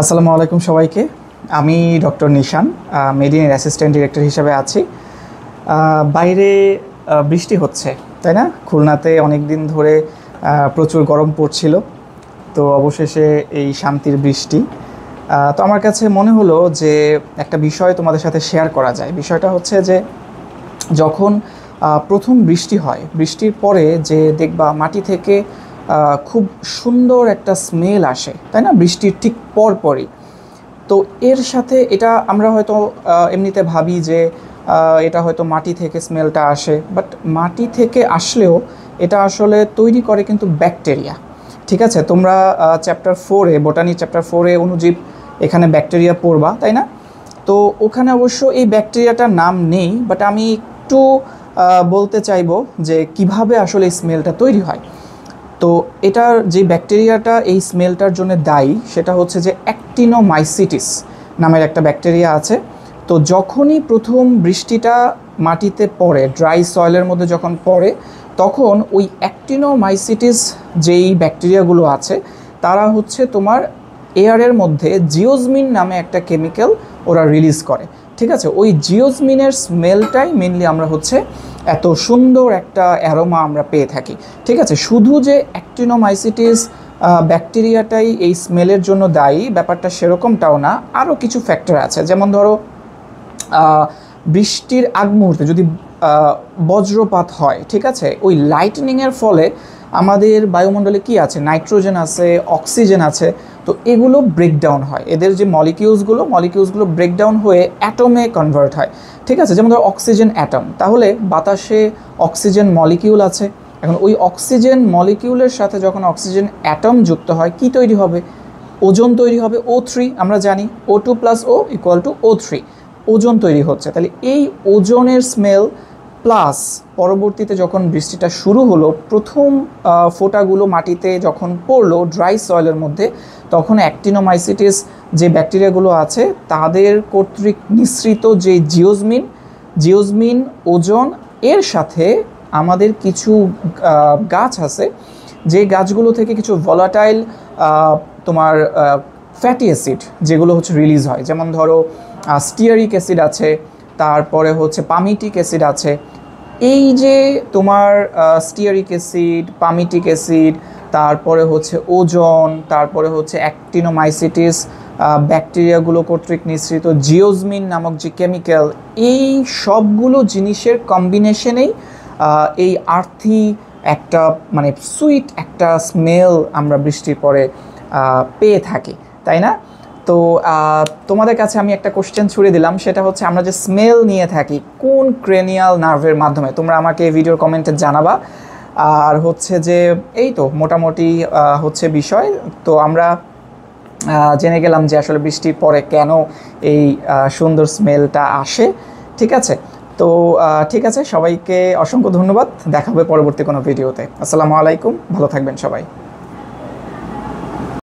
আসসালামু আলাইকুম সবাইকে। আমি ডক্টর নিশান, মেডিনের অ্যাসিস্ট্যান্ট ডিরেক্টর হিসেবে আছি। বাইরে বৃষ্টি হচ্ছে, তাই না? খুলনাতে অনেক দিন ধরে প্রচুর গরম পড়ছিল, তো অবশেষে এই শান্তির বৃষ্টি। তো আমার কাছে মনে হলো যে একটা বিষয় তোমাদের সাথে শেয়ার করা যায়। বিষয়টা হচ্ছে যে যখন প্রথম বৃষ্টি হয়, বৃষ্টির পরে যে দেখবা মাটি থেকে খুব সুন্দর একটা স্মেল আসে, তাই না? বৃষ্টির ঠিক পরপরই। তো এর সাথে এটা আমরা হয়তো এমনিতে ভাবি যে এটা হয়তো মাটি থেকে স্মেলটা আসে, বাট মাটি থেকে আসলেও এটা আসলে তৈরি করে কিন্তু ব্যাকটেরিয়া। ঠিক আছে, তোমরা চ্যাপ্টার 4-এ, বোটানি চ্যাপ্টার 4-এ অণুজীব, এখানে ব্যাকটেরিয়া পড়বা, তাই না? তো ওখানে অবশ্য এই ব্যাকটেরিয়াটার নাম নেই, বাট আমি একটু বলতে চাইবো যে কিভাবে আসলে এই স্মেলটা তৈরি হয়। তো এটার যে ব্যাকটেরিয়াটা এই স্মেলটার জন্য দায়ী, সেটা হচ্ছে যে অ্যাক্টিনোমাইসিটিস নামের একটা ব্যাকটেরিয়া আছে। তো যখনই প্রথম বৃষ্টিটা মাটিতে পড়ে, ড্রাই সয়েলের মধ্যে যখন পড়ে, তখন ওই অ্যাক্টিনোমাইসিটিস যেই ব্যাকটেরিয়াগুলো আছে তারা হচ্ছে তোমার এয়ারের মধ্যে জিওজমিন নামে একটা কেমিক্যাল ওরা রিলিজ করে। ঠিক আছে, ওই জিওজমিনের স্মেলটাই মেনলি আমরা হচ্ছে এত সুন্দর একটা অ্যারোমা আমরা পেয়ে থাকি। ঠিক আছে, শুধু যে অ্যাক্টিনোমাইসিটিস ব্যাকটেরিয়াটাই এই স্মেলের জন্য দায়ী ব্যাপারটা সেরকমটাও না, আরও কিছু ফ্যাক্টর আছে। যেমন ধরো বৃষ্টির আগ মুহূর্তে যদি বজ্রপাত হয়, ঠিক আছে, ওই লাইটনিংয়ের ফলে আমাদের বায়ুমণ্ডলে কি আছে, নাইট্রোজেন আছে, অক্সিজেন আছে। তো এগুলো ব্রেকডাউন হয়, এদের যে মলিকিউলসগুলো ব্রেকডাউন হয়ে অ্যাটমে কনভার্ট হয়। ঠিক আছে, যেমন ধরো অক্সিজেন অ্যাটম, তাহলে বাতাসে অক্সিজেন মলিকিউল আছে। এখন ওই অক্সিজেন মলিকিউলের সাথে যখন অক্সিজেন অ্যাটম যুক্ত হয়, কি তৈরি হবে? ওজোন তৈরি হবে, O3। আমরা জানি O2 + O = O3, ওজোন তৈরি হচ্ছে। তাহলে এই ওজোনের স্মেল প্লাস পরবর্তীতে যখন বৃষ্টিটা শুরু হলো, প্রথম ফোঁটাগুলো মাটিতে যখন পড়লো ড্রাই সয়েলের মধ্যে, তখন অ্যাক্টিনোমাইসিটিস যে ব্যাকটেরিয়াগুলো আছে তাদের কর্তৃক নিঃসৃত যে জিওজমিন, ওজোন, এর সাথে আমাদের কিছু গাছ আছে, যে গাছগুলো থেকে কিছু ভলাটাইল তোমার ফ্যাটি অ্যাসিড যেগুলো হচ্ছে রিলিজ হয়। যেমন ধরো স্টিয়ারিক অ্যাসিড আছে, তারপরে হচ্ছে পামিটিক অ্যাসিড আছে। এই যে তোমার স্টিয়ারিক অ্যাসিড, পামিটিক অ্যাসিড, তারপরে হচ্ছে ওজোন, তারপরে হচ্ছে অ্যাক্টিনোমাইসিটিস ব্যাকটেরিয়াগুলো কর্তৃক নিঃসৃত জিওজমিন নামক যে কেমিক্যাল, এই সবগুলো জিনিসের কম্বিনেশনেই এই আর্থি একটা মানে সুইট একটা স্মেল আমরা বৃষ্টির পরে পেয়ে থাকি, তাই না? তো তোমাদের কাছে আমি একটা কোশ্চেন ছুড়ে দিলাম, সেটা হচ্ছে আমরা যে স্মেল নিয়ে থাকি কোন ক্রেনিয়াল নার্ভের মাধ্যমে? তোমরা আমাকে ভিডিওর কমেন্টে জানাবা। আর হচ্ছে যে এই তো মোটামুটি হচ্ছে বিষয়। তো আমরা জেনে গেলাম যে আসলে বৃষ্টির পরে কেন এই সুন্দর স্মেলটা আসে। ঠিক আছে, তো ঠিক আছে, সবাইকে অসংখ্য ধন্যবাদ। দেখা হবে পরবর্তী কোনো ভিডিওতে। আসসালামু আলাইকুম, ভালো থাকবেন সবাই।